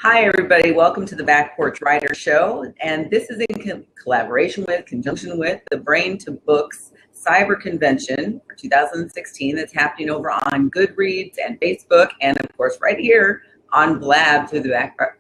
Hi, everybody. Welcome to the Back Porch Writer Show. And this is in conjunction with the Brain to Books Cyber Convention for 2016 that's happening over on Goodreads and Facebook, and of course right here on Blab through the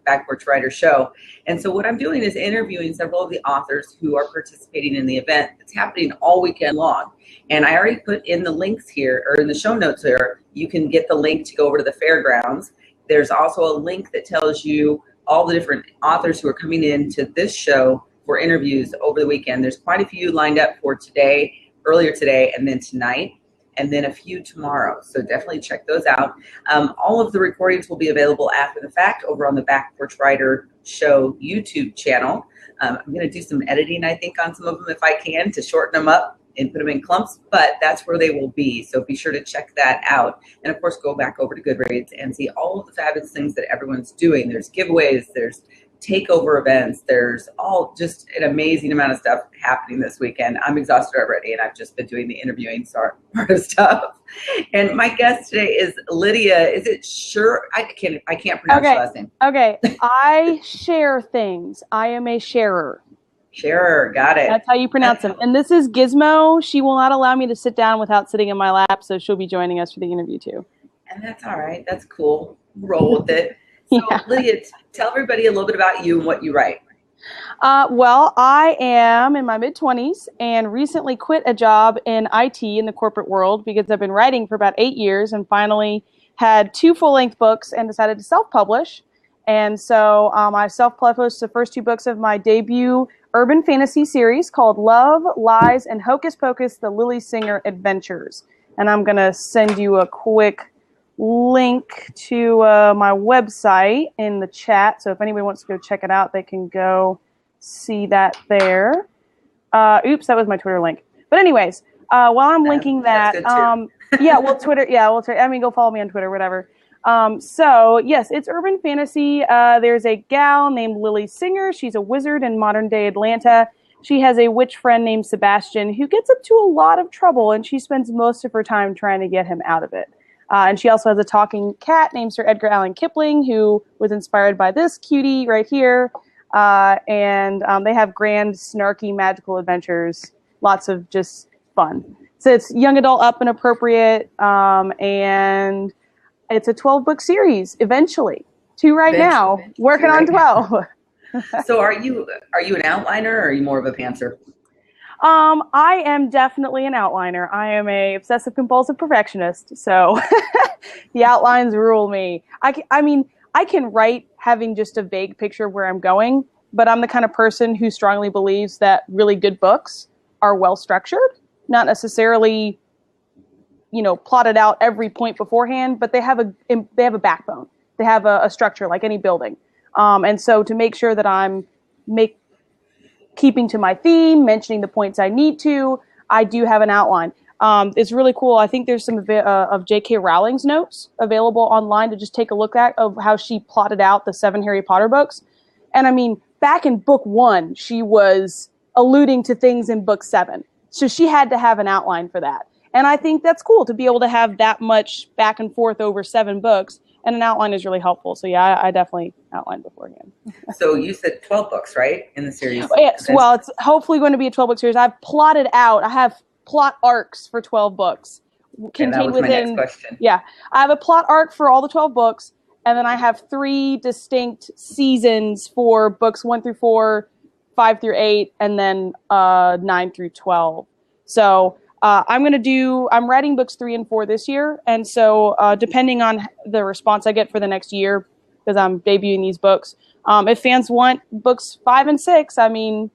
Back Porch Writer Show. And so what I'm doing is interviewing several of the authors who are participating in the event that's happening all weekend long. And I already put in the links here, or in the show notes here, you can get the link to go over to the fairgrounds. There's also a link that tells you all the different authors who are coming in to this show for interviews over the weekend. There's quite a few lined up for today, earlier today, and then tonight, and then a few tomorrow. So definitely check those out. All of the recordings will be available after the fact over on the Back Porch Writer Show YouTube channel. I'm going to do some editing, I think, on some of them if I can to shorten them up and put them in clumps, but that's where they will be. So be sure to check that out. And of course, go back over to Goodreads and see all of the fabulous things that everyone's doing. There's giveaways, there's takeover events, there's all just an amazing amount of stuff happening this weekend. I'm exhausted already, and I've just been doing the interviewing part of stuff. And my guest today is Lydia. Is it Sherrer? I can't pronounce her last name. Okay. I share things. I am a sharer. Sherrer, got it. That's how you pronounce them. And this is Gizmo. She will not allow me to sit down without sitting in my lap, so she'll be joining us for the interview too. And that's all right. That's cool. Roll with it. So, yeah. Lydia, tell everybody a little bit about you and what you write. Well, I am in my mid-20s and recently quit a job in IT in the corporate world because I've been writing for about 8 years and finally had 2 full-length books and decided to self-publish. And so I self-published the first 2 books of my debut urban fantasy series called Love, Lies, and Hocus Pocus, The Lily Singer Adventures. And I'm going to send you a quick link to my website in the chat. So if anybody wants to go check it out, they can go see that there. Oops, that was my Twitter link. But anyways, while I'm linking that, Twitter. I mean, go follow me on Twitter, whatever. So yes, it's urban fantasy. There's a gal named Lily Singer. She's a wizard in modern day Atlanta. She has a witch friend named Sebastian who gets up to a lot of trouble, and she spends most of her time trying to get him out of it. And she also has a talking cat named Sir Edgar Allan Kipling, who was inspired by this cutie right here. And they have grand, snarky, magical adventures. Lots of just fun. So it's young adult up and appropriate. And it's a 12-book series, eventually. 2 right now, working on 12. So are you an outliner, or are you more of a pantser? I am definitely an outliner. I am a obsessive compulsive perfectionist, so the outlines rule me. I mean, I can write having just a vague picture of where I'm going, but I'm the kind of person who strongly believes that really good books are well structured, not necessarily, plotted out every point beforehand, but they have a backbone. They have a structure like any building. And so to make sure that I'm keeping to my theme, mentioning the points I need to, I do have an outline. It's really cool. I think there's some of J.K. Rowling's notes available online to just take a look at of how she plotted out the 7 Harry Potter books. And I mean, back in book 1, she was alluding to things in book 7. So she had to have an outline for that. And I think that's cool to be able to have that much back and forth over 7 books. And an outline is really helpful. So yeah, I definitely outlined beforehand. So you said 12 books, right, in the series? Yes. Well, it's hopefully going to be a 12-book series. I've plotted out. I have plot arcs for 12 books. And that was my next question. Yeah. I have a plot arc for all the 12 books. And then I have 3 distinct seasons for books 1 through 4, 5 through 8, and then 9 through 12. So I'm writing books 3 and 4 this year. And so depending on the response I get for the next year, because I'm debuting these books, if fans want books 5 and 6, I mean,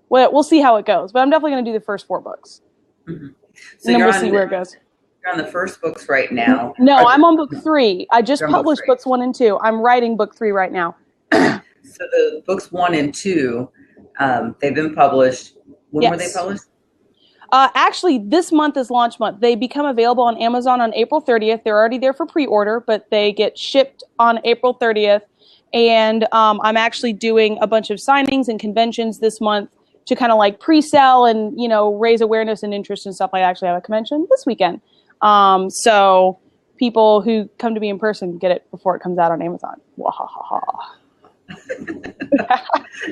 we'll see how it goes. But I'm definitely going to do the first 4 books. Mm-hmm. So and then we'll see where it goes. You're on the first books right now. No, I'm on book 3. I just published books 1 and 2. I'm writing book 3 right now. So the books 1 and 2, they've been published. When were they published? Actually, this month is launch month. They become available on Amazon on April 30th. They're already there for pre-order, but they get shipped on April 30th. And I'm actually doing a bunch of signings and conventions this month to kind of like pre-sell and, raise awareness and interest and stuff. I actually have a convention this weekend. So people who come to me in person get it before it comes out on Amazon. Wahahaha.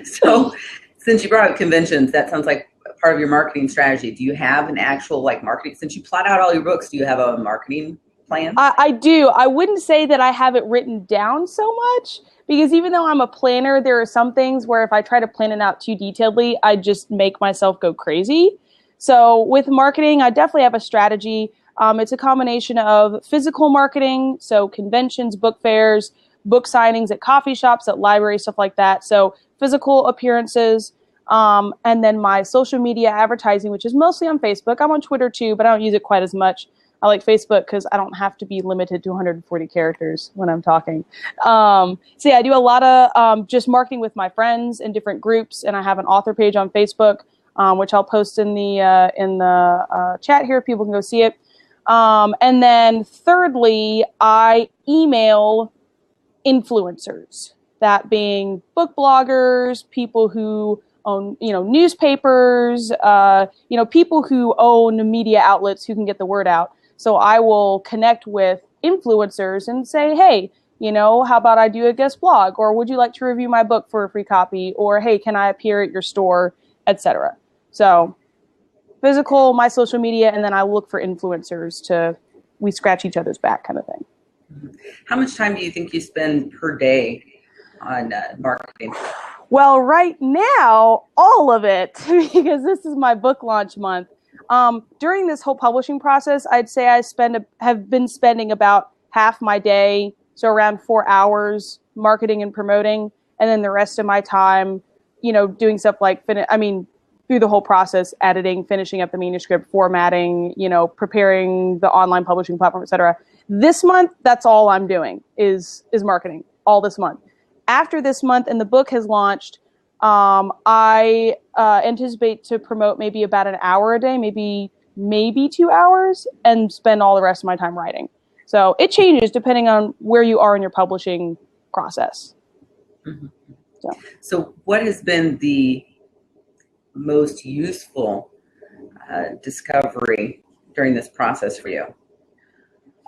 So since you brought up conventions, that sounds like part of your marketing strategy. Do you have an actual like marketing, since you plot out all your books, do you have a marketing plan? I do. I wouldn't say that I have it written down so much, because even though I'm a planner, there are some things where if I try to plan it out too detailedly, I just make myself go crazy. So with marketing, I definitely have a strategy. It's a combination of physical marketing, so conventions, book fairs, book signings at coffee shops, at libraries, stuff like that. So physical appearances, and then my social media advertising, which is mostly on Facebook. I'm on Twitter too, but I don't use it quite as much. I like Facebook because I don't have to be limited to 140 characters when I'm talking. So yeah, I do a lot of just marketing with my friends in different groups, and I have an author page on Facebook, which I'll post in the chat here. People can go see it. And then thirdly, I email influencers, that being book bloggers, people who own, newspapers, people who own media outlets who can get the word out. So I will connect with influencers and say, hey, how about I do a guest blog? Or would you like to review my book for a free copy? Or, hey, can I appear at your store, etc. So physical, my social media, and then I look for influencers we scratch each other's back kind of thing. How much time do you think you spend per day on marketing? Well, right now, all of it, because this is my book launch month. During this whole publishing process, I'd say I have been spending about half my day, so around 4 hours, marketing and promoting, and then the rest of my time, doing stuff like through the whole process, editing, finishing up the manuscript, formatting, preparing the online publishing platform, etc. This month, that's all I'm doing is marketing all this month. After this month and the book has launched, I anticipate to promote maybe about an hour a day, maybe 2 hours, and spend all the rest of my time writing. So it changes depending on where you are in your publishing process. Mm-hmm. So what has been the most useful discovery during this process for you?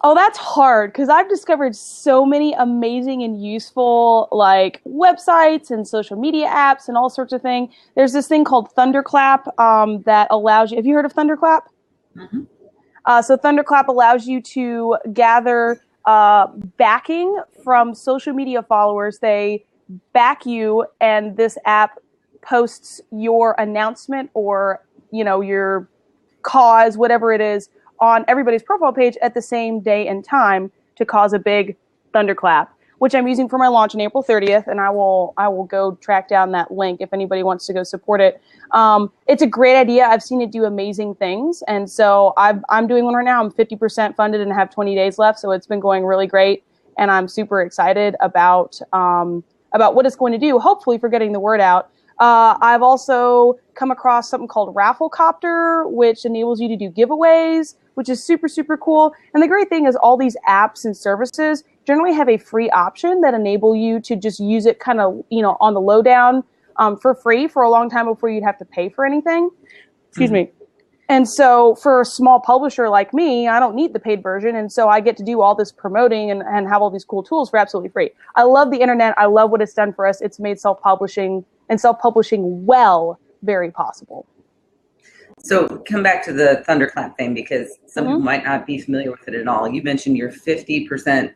Oh, that's hard, because I've discovered so many amazing and useful websites and social media apps and all sorts of things. There's this thing called Thunderclap that allows you. Have you heard of Thunderclap? Mm-hmm. So Thunderclap allows you to gather backing from social media followers. They back you, and this app posts your announcement or your cause, whatever it is, on everybody's profile page at the same day and time to cause a big thunderclap, which I'm using for my launch on April 30th, and I will go track down that link if anybody wants to go support it. It's a great idea. I've seen it do amazing things, and so I'm doing one right now. I'm 50% funded and have 20 days left, so it's been going really great, and I'm super excited about what it's going to do, hopefully for getting the word out. I've also come across something called Rafflecopter, which enables you to do giveaways, which is super, super cool. And the great thing is all these apps and services generally have a free option that enable you to just use it kind of, on the lowdown for free for a long time before you'd have to pay for anything. Excuse me. And so for a small publisher like me, I don't need the paid version. And so I get to do all this promoting and have all these cool tools for absolutely free. I love the internet. I love what it's done for us. It's made self-publishing well very possible. So come back to the Thunderclap thing, because some people might not be familiar with it at all. You mentioned you're 50%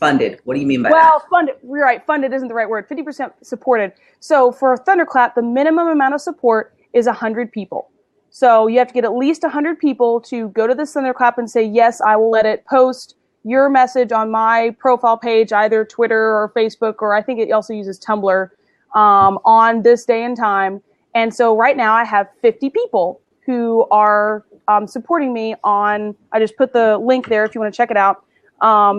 funded. What do you mean by that? Well, funded, you're right. Funded isn't the right word. 50% supported. So for Thunderclap, the minimum amount of support is 100 people. So you have to get at least 100 people to go to this Thunderclap and say, yes, I will let it post your message on my profile page, either Twitter or Facebook, or I think it also uses Tumblr, on this day and time. And so right now I have 50 people who are supporting me on, I just put the link there if you want to check it out,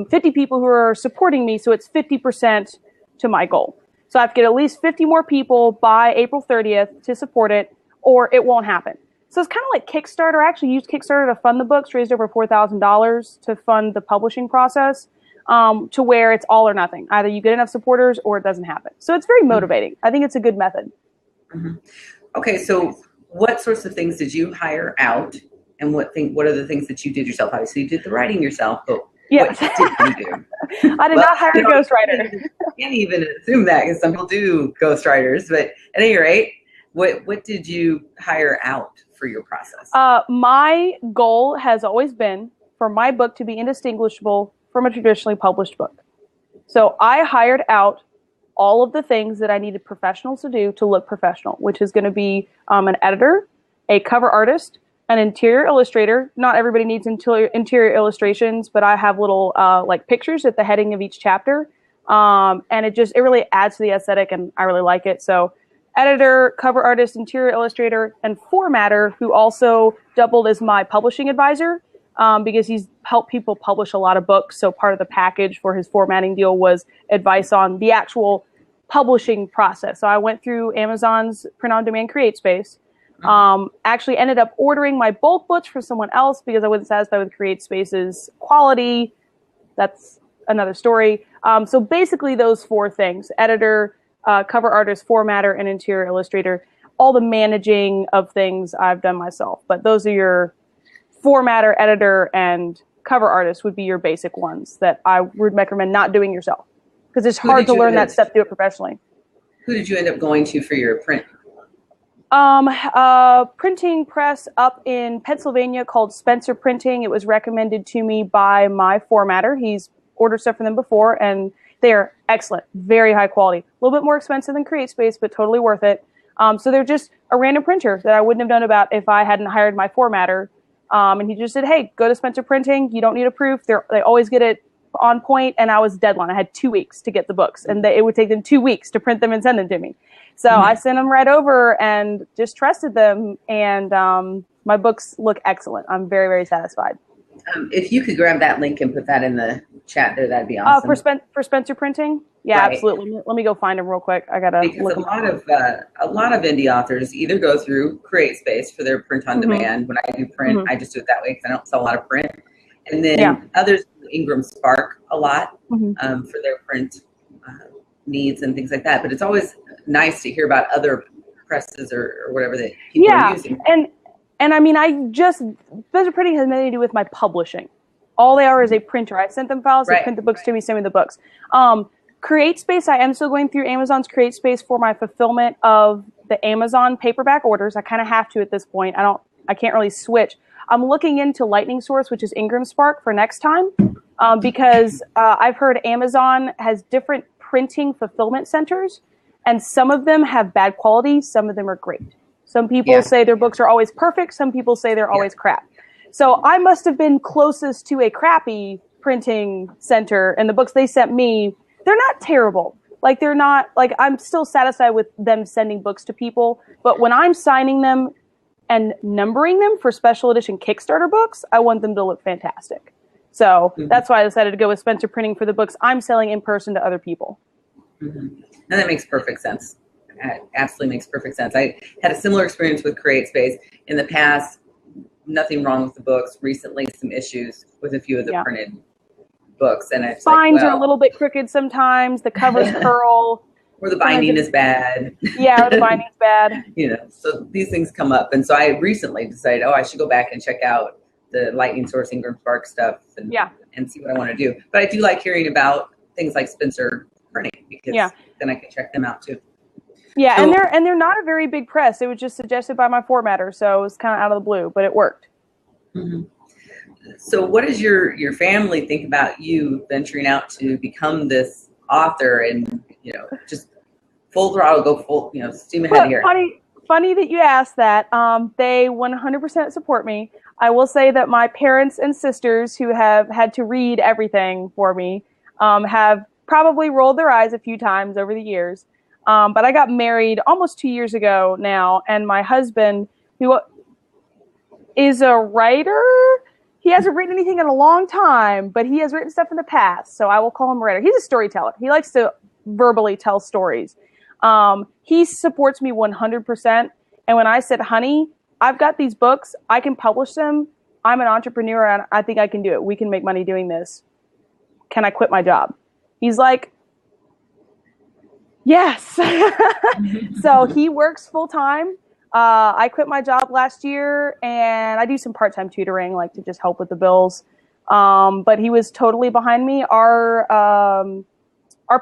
50 people who are supporting me, so it's 50% to my goal. So I have to get at least 50 more people by April 30th to support it, or it won't happen. So it's kind of like Kickstarter. I actually used Kickstarter to fund the books, raised over $4,000 to fund the publishing process, to where it's all or nothing. Either you get enough supporters or it doesn't happen. So it's very motivating. I think it's a good method. Mm-hmm. Okay, so what sorts of things did you hire out, and what are the things that you did yourself? Obviously, you did the writing yourself, but Yes. What did you do? I did not hire a ghostwriter. Can't even assume that because some people do ghostwriters. But at any rate, what did you hire out for your process? My goal has always been for my book to be indistinguishable from a traditionally published book. So I hired out all of the things that I needed professionals to do to look professional, which is going to be an editor, a cover artist, an interior illustrator. Not everybody needs interior illustrations, but I have little like pictures at the heading of each chapter. And it really adds to the aesthetic, and I really like it. So editor, cover artist, interior illustrator, and formatter, who also doubled as my publishing advisor, because he's helped people publish a lot of books. So part of the package for his formatting deal was advice on the actual publishing process. So I went through Amazon's print-on-demand CreateSpace. Actually ended up ordering my bulk books from someone else because I wasn't satisfied with CreateSpace's quality. That's another story. So basically those four things: editor, cover artist, formatter, and interior illustrator. All the managing of things I've done myself. But those are your formatter, editor, and cover artist would be your basic ones that I would recommend not doing yourself, because it's hard to learn that step, do it professionally. Who did you end up going to for your print? Printing press up in Pennsylvania called Spencer Printing. It was recommended to me by my formatter. He's ordered stuff from them before, and they are excellent, very high quality. A little bit more expensive than CreateSpace, but totally worth it. So they're just a random printer that I wouldn't have known about if I hadn't hired my formatter. And he just said, hey, go to Spencer Printing. You don't need a proof. They always get it on point. And I was deadline. I had 2 weeks to get the books, and it would take them 2 weeks to print them and send them to me. So I sent them right over and just trusted them. And my books look excellent. I'm very, very satisfied. If you could grab that link and put that in the chat there, that'd be awesome. For Spencer Printing? Yeah, right. Absolutely. Let me go find them real quick. I gotta look a lot of indie authors either go through CreateSpace for their print on demand. When I do print, I just do it that way because I don't sell a lot of print. And then others, Ingram Spark a lot for their print needs and things like that. But it's always nice to hear about other presses or whatever that people are using. And I mean, Spencer Printing has nothing to do with my publishing. All they are is a printer. I sent them files, they print the books to me, send me the books. CreateSpace, I am still going through Amazon's CreateSpace for my fulfillment of the Amazon paperback orders. I kind of have to at this point. I can't really switch. I'm looking into Lightning Source, which is Ingram Spark, for next time, because I've heard Amazon has different printing fulfillment centers, and some of them have bad quality, some of them are great. Some people say their books are always perfect, some people say they're always crap. So I must have been closest to a crappy printing center, and the books they sent me, they're not terrible. Like, they're not, like, I'm still satisfied with them sending books to people, but when I'm signing them and numbering them for special edition Kickstarter books, I want them to look fantastic. So that's why I decided to go with Spencer Printing for the books I'm selling in person to other people. And that makes perfect sense. It absolutely makes perfect sense. I had a similar experience with CreateSpace in the past. Nothing wrong with the books. Recently, some issues with a few of the printed books, and it's spines are a little bit crooked sometimes. The covers curl, or the binding is bad. Yeah, or the binding's bad. So these things come up, and so I recently decided, I should go back and check out the Lightning Source Ingram Spark stuff, and see what I want to do. But I do like hearing about things like Spencer Printing, because then I can check them out too. Yeah, so, and they're not a very big press. It was just suggested by my formatter, so it was kind of out of the blue, but it worked. So what does your family think about you venturing out to become this author and, just full throttle, go full, steam ahead here? Funny that you asked that. They 100% support me. I will say that my parents and sisters, who have had to read everything for me, have probably rolled their eyes a few times over the years. But I got married almost 2 years ago now, and my husband, who is a writer, he hasn't written anything in a long time, but he has written stuff in the past, so I will call him a writer. He's a storyteller. He likes to verbally tell stories. He supports me 100%, and when I said, honey, I've got these books, I can publish them, I'm an entrepreneur, and I think I can do it. We can make money doing this. Can I quit my job? He's like, yes. So he works full time. I quit my job last year, and I do some part-time tutoring, like to just help with the bills. But he was totally behind me. Our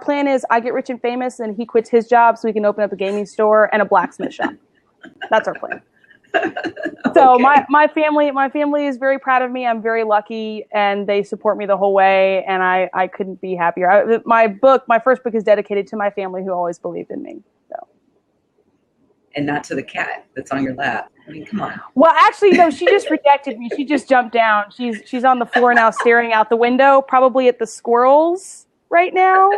plan is I get rich and famous and he quits his job so we can open up a gaming store and a blacksmith shop. That's our plan. So my family is very proud of me. I'm very lucky and they support me the whole way. And I couldn't be happier. My first book is dedicated to my family who always believed in me. So. And not to the cat that's on your lap. I mean, come on. Well, actually, no, she just rejected me. She just jumped down. She's on the floor now staring out the window, probably at the squirrels right now.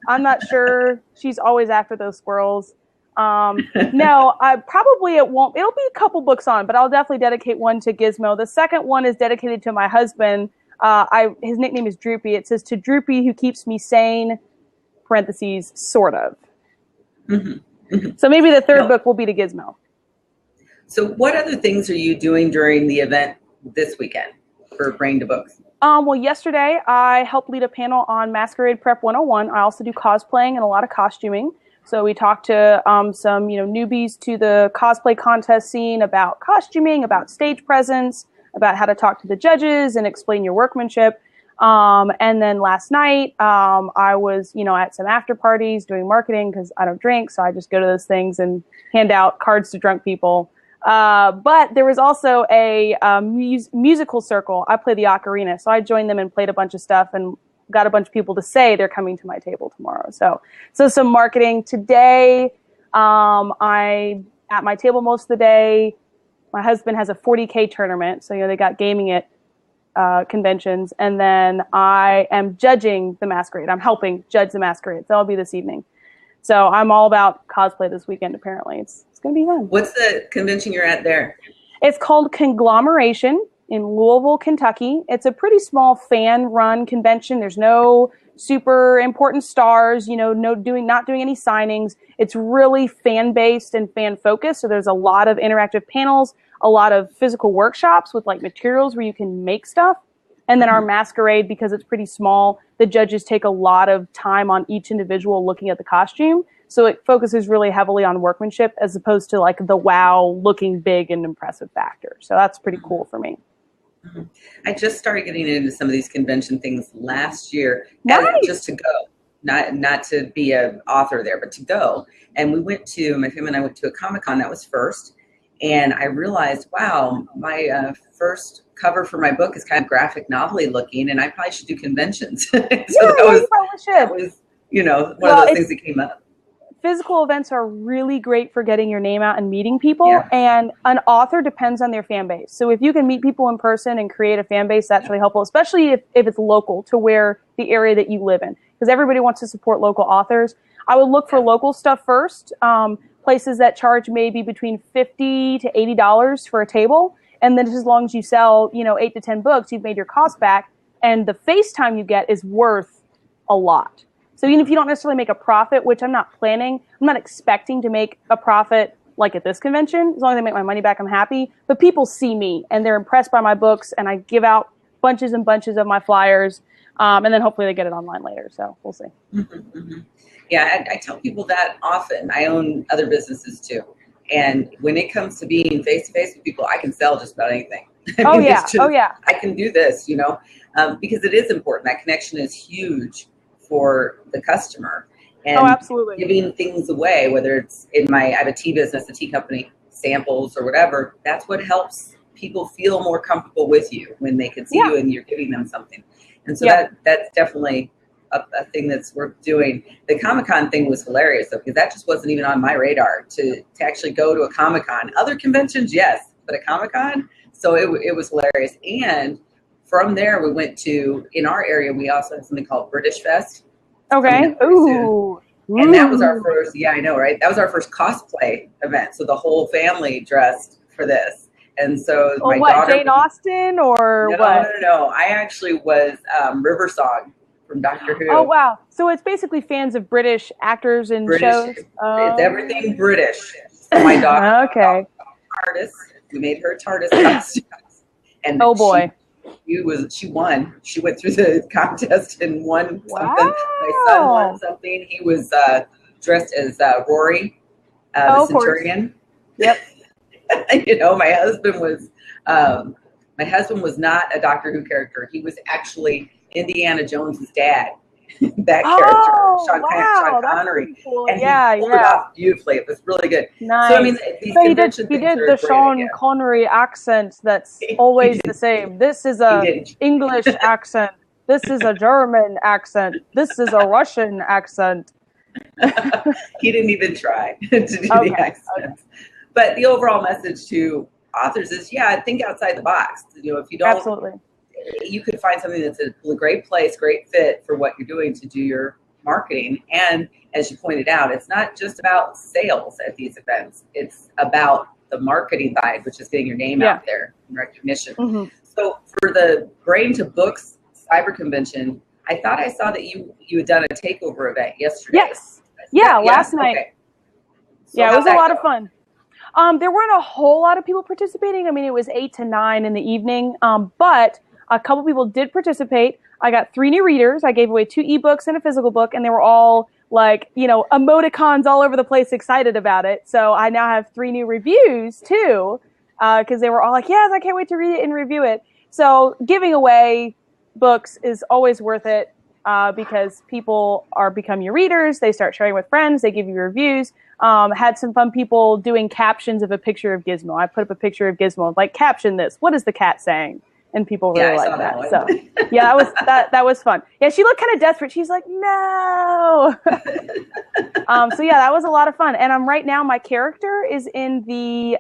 I'm not sure. She's always after those squirrels. No, it won't. It'll be a couple books on, but I'll definitely dedicate one to Gizmo. The second one is dedicated to my husband. His nickname is Droopy. It says, to Droopy who keeps me sane, parentheses, sort of. Mm-hmm. Mm-hmm. So maybe the third book will be to Gizmo. So what other things are you doing during the event this weekend for Brain to Books? Well, yesterday I helped lead a panel on Masquerade Prep 101. I also do cosplaying and a lot of costuming. So we talked to some newbies to the cosplay contest scene about costuming, about stage presence, about how to talk to the judges and explain your workmanship. And then last night I was at some after parties doing marketing because I don't drink, so I just go to those things and hand out cards to drunk people. But there was also a musical circle. I play the ocarina, so I joined them and played a bunch of stuff and got a bunch of people to say they're coming to my table tomorrow. So some marketing today. I'm at my table most of the day. My husband has a 40K tournament, so they got gaming at conventions, and then I am judging the Masquerade. I'm helping judge the Masquerade. So I'll be this evening. So I'm all about cosplay this weekend. Apparently, it's going to be fun. What's the convention you're at there? It's called Conglomeration in Louisville, Kentucky. It's a pretty small fan-run convention. There's no super important stars. Not doing any signings. It's really fan-based and fan-focused. So there's a lot of interactive panels, a lot of physical workshops with materials where you can make stuff. And then our Masquerade, because it's pretty small, the judges take a lot of time on each individual looking at the costume. So it focuses really heavily on workmanship as opposed to the wow, looking big and impressive factor. So that's pretty cool for me. Mm-hmm. I just started getting into some of these convention things last year. Nice. Just to go, not to be an author there, but to go. And my family and I went to a Comic-Con. That was first. And I realized, wow, my first cover for my book is kind of graphic novel-y looking, and I probably should do conventions. So you probably should. That was, one of those things that came up. Physical events are really great for getting your name out and meeting people, and an author depends on their fan base. So if you can meet people in person and create a fan base, that's really helpful, especially if it's local to where the area that you live in, because everybody wants to support local authors. I would look for local stuff first, places that charge maybe between $50 to $80 for a table, and then as long as you sell 8 to 10 books, you've made your cost back, and the face time you get is worth a lot. So even if you don't necessarily make a profit, which I'm not planning, I'm not expecting to make a profit like at this convention. As long as I make my money back, I'm happy. But people see me and they're impressed by my books, and I give out bunches and bunches of my flyers, and then hopefully they get it online later. So we'll see. Mm-hmm, mm-hmm. Yeah, I tell people that often. I own other businesses too. And when it comes to being face-to-face with people, I can sell just about anything. I can do this, because it is important. That connection is huge for the customer. And absolutely. Giving things away, whether it's I have a tea business, a tea company, samples or whatever, that's what helps people feel more comfortable with you when they can see you and you're giving them something. And so that's definitely a thing that's worth doing. The Comic-Con thing was hilarious though, because that just wasn't even on my radar to actually go to a Comic-Con. Other conventions, yes, but a Comic-Con, so it was hilarious. And from there, we went to, in our area, we also have something called British Fest. Okay. Ooh. And that was our first, I know, right? That was our first cosplay event. So the whole family dressed for this. And so my daughter. Jane Austen or what? No. I actually was River Song from Doctor Who. Oh, wow. So it's basically fans of British actors and shows? It's everything British. So my daughter. Okay. TARDIS. We made her TARDIS costumes. And boy. She won. She went through the contest and won something. My son won something. He was dressed as Rory, the Centurion. Yep. My husband was My husband was not a Doctor Who character. He was actually Indiana Jones's dad. That character, Sean Connery, that's cool. and he pulled it off beautifully. It was really good. Nice. So I mean, these convention he things did are the great Sean idea. Connery accent that's always the same. This is a English accent. This is a German accent. This is a Russian accent. He didn't even try to do the accents. Okay. But the overall message to authors is, think outside the box. You know, if you don't, absolutely, you could find something that's a great place, great fit for what you're doing to do your marketing. And as you pointed out, it's not just about sales at these events. It's about the marketing side, which is getting your name out there and recognition. Mm-hmm. So for the Brain to Books Cyber Convention, I thought I saw that you had done a takeover event yesterday. Yes. Last night. Okay. So it was a lot of fun. There weren't a whole lot of people participating. I mean, it was 8 to 9 in the evening, but a couple people did participate. I got 3 new readers. I gave away 2 ebooks and a physical book, and they were all like, emoticons all over the place, excited about it. So I now have 3 new reviews too, because they were all like, yes, I can't wait to read it and review it. So giving away books is always worth it, because people become your readers. They start sharing with friends. They give you reviews. Had some fun people doing captions of a picture of Gizmo. I put up a picture of Gizmo, like, caption this. What is the cat saying? And people really like that. So that was fun. Yeah, she looked kind of desperate. She's like, no. So that was a lot of fun. And right now my character is in the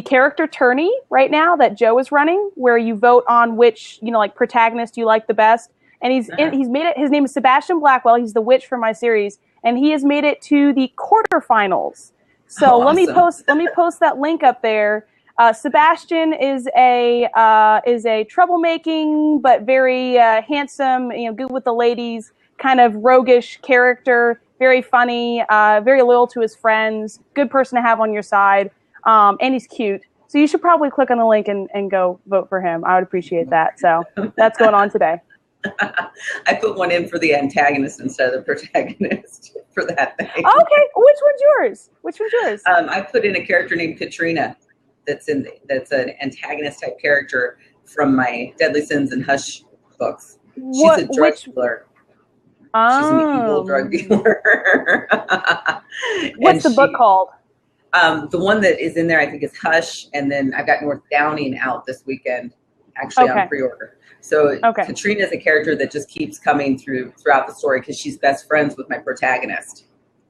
character tourney right now that Joe is running, where you vote on which, protagonist you like the best. And he's made it. His name is Sebastian Blackwell. He's the witch from my series, and he has made it to the quarterfinals. So let me post that link up there. Sebastian is a troublemaking but very handsome, good with the ladies, kind of roguish character. Very funny, very loyal to his friends. Good person to have on your side, and he's cute. So you should probably click on the link and go vote for him. I would appreciate that. So that's going on today. I put one in for the antagonist instead of the protagonist for that thing. Okay, which one's yours? I put in a character named Katrina. That's an antagonist type character from my Deadly Sins and Hush books. She's a drug dealer. She's an evil drug dealer. What's the book called? The one that is in there, I think, is Hush, and then I've got North Downing out this weekend, actually on pre-order. So Katrina is a character that just keeps coming throughout the story because she's best friends with my protagonist,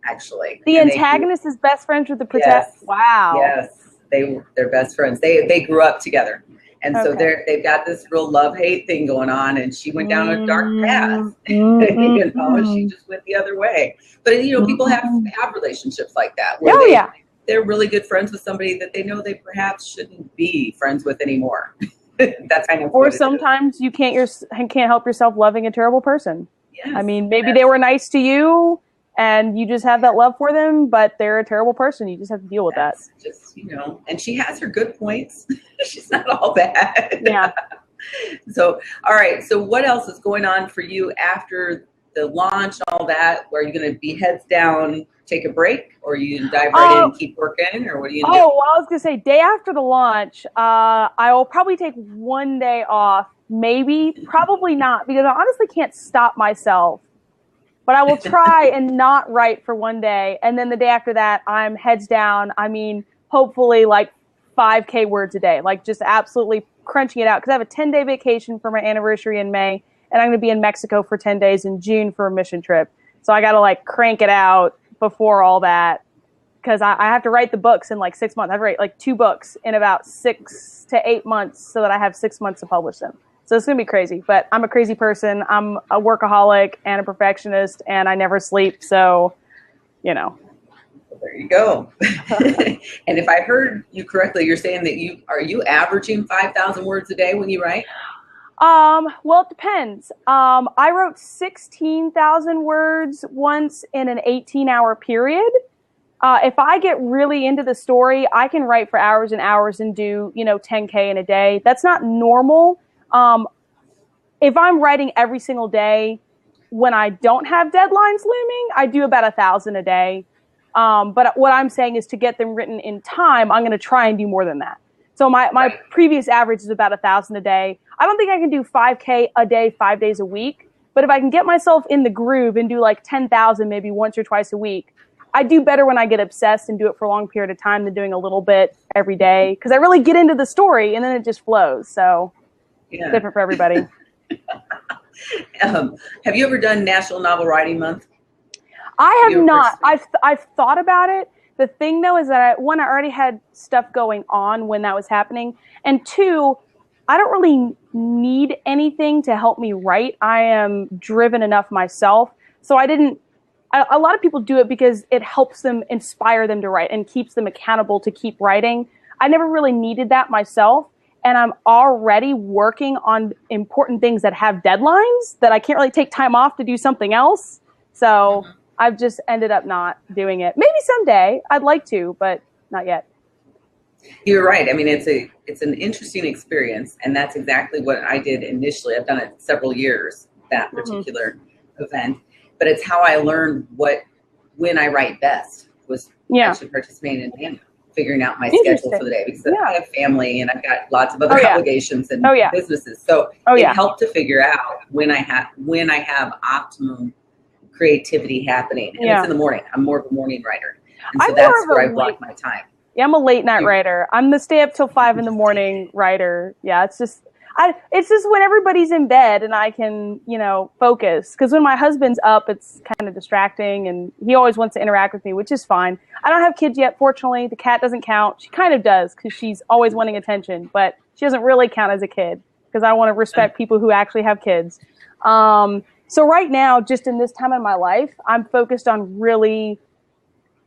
actually. The antagonist is best friends with the protagonist? Yes. Wow. Yes, they're best friends. They grew up together. And so they've got this real love-hate thing going on, and she went down a dark path. She just went the other way. But, people have relationships like that. Where they're really good friends with somebody that they know they perhaps shouldn't be friends with anymore. That's kind of. Or sometimes you can't help yourself loving a terrible person. Yes, I mean, maybe they were nice to you, and you just have that love for them, but they're a terrible person. You just have to deal with that. Just and she has her good points. She's not all bad. Yeah. So, all right. So, what else is going on for you after the launch? All that? Where are you going to be heads down? Take a break, or you dive right in and keep working, or what do you do? Oh, well, I was going to say, day after the launch, I will probably take one day off, probably not, because I honestly can't stop myself. But I will try and not write for one day, and then the day after that, I'm heads down. I mean, hopefully like 5K words a day, like just absolutely crunching it out, because I have a 10-day vacation for my anniversary in May, and I'm going to be in Mexico for 10 days in June for a mission trip. So I got to crank it out before all that, because I have to write the books in 6 months. I have to write 2 books in about 6 to 8 months so that I have 6 months to publish them. So it's going to be crazy, but I'm a crazy person. I'm a workaholic and a perfectionist, and I never sleep. So, There you go. And if I heard you correctly, you're saying that are you averaging 5,000 words a day when you write? Well, it depends. I wrote 16,000 words once in an 18-hour period. If I get really into the story, I can write for hours and hours and do, 10K in a day. That's not normal. If I'm writing every single day when I don't have deadlines looming, I do about 1,000 a day. But what I'm saying is, to get them written in time, I'm going to try and do more than that. So my Right. previous average is about 1,000 a day. I don't think I can do 5K a day, 5 days a week. But if I can get myself in the groove and do like 10,000 maybe once or twice a week, I do better when I get obsessed and do it for a long period of time than doing a little bit every day, because I really get into the story and then it just flows. So Yeah. different for everybody. Have you ever done National Novel Writing Month? I have not. I've thought about it. The thing though is that one, I already had stuff going on when that was happening, and two, I don't really need anything to help me write. I am driven enough myself, so I didn't. A lot of people do it because it helps them, inspire them to write, and keeps them accountable to keep writing. I never really needed that myself, and I'm already working on important things that have deadlines that I can't really take time off to do something else. So I've just ended up not doing it. Maybe someday I'd like to, but not yet. You're right. I mean, it's an interesting experience, and that's exactly what I did initially. I've done it several years, that particular event, but it's how I learned when I write best was actually participating in Daniel, figuring out my schedule for the day, because I have family and I've got lots of other obligations and businesses. So it helped to figure out when I have optimum creativity happening. And it's in the morning. I'm more of a morning writer. And so that's where I block my time. Yeah, I'm a late night writer. I'm the stay up till 5 a.m. writer. Yeah, it's just when everybody's in bed and I can, focus. Because when my husband's up, it's kind of distracting, and he always wants to interact with me, which is fine. I don't have kids yet, fortunately. The cat doesn't count. She kind of does because she's always wanting attention, but she doesn't really count as a kid because I want to respect people who actually have kids. So right now, just in this time in my life, I'm focused on really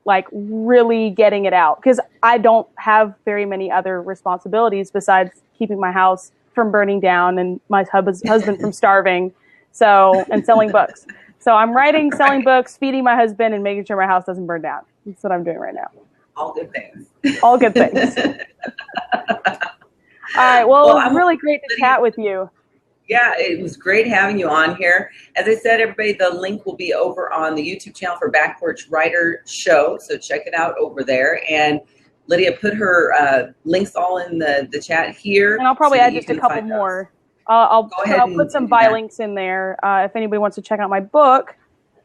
getting it out, because I don't have very many other responsibilities besides keeping my house from burning down and my husband from starving, and selling books. So I'm writing, selling books, feeding my husband, and making sure my house doesn't burn down. That's what I'm doing right now. All good things. All good things. All right. Well, it was really great to chat with you. Yeah, it was great having you on here. As I said, everybody, the link will be over on the YouTube channel for Back Porch Writer Show, so check it out over there. And Lydia put her links all in the chat here. And I'll probably add just a couple more. I'll put some buy links in there if anybody wants to check out my book.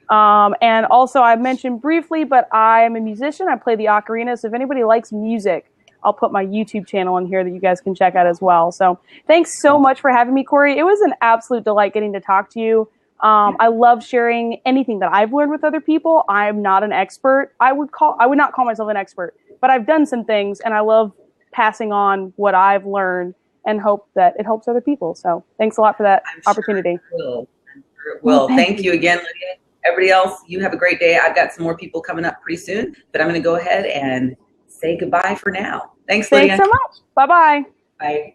And also, I mentioned briefly, but I'm a musician. I play the ocarina, so if anybody likes music, I'll put my YouTube channel in here that you guys can check out as well. So thanks so much for having me, Corey. It was an absolute delight getting to talk to you. I love sharing anything that I've learned with other people. I'm not an expert. I would not call myself an expert, but I've done some things, and I love passing on what I've learned and hope that it helps other people. So thanks a lot for that opportunity. Sure it will. Thank you again, Lydia. Everybody else, you have a great day. I've got some more people coming up pretty soon, but I'm going to go ahead and say goodbye for now. Thanks, Lydia. Thanks so much. Bye-bye. Bye.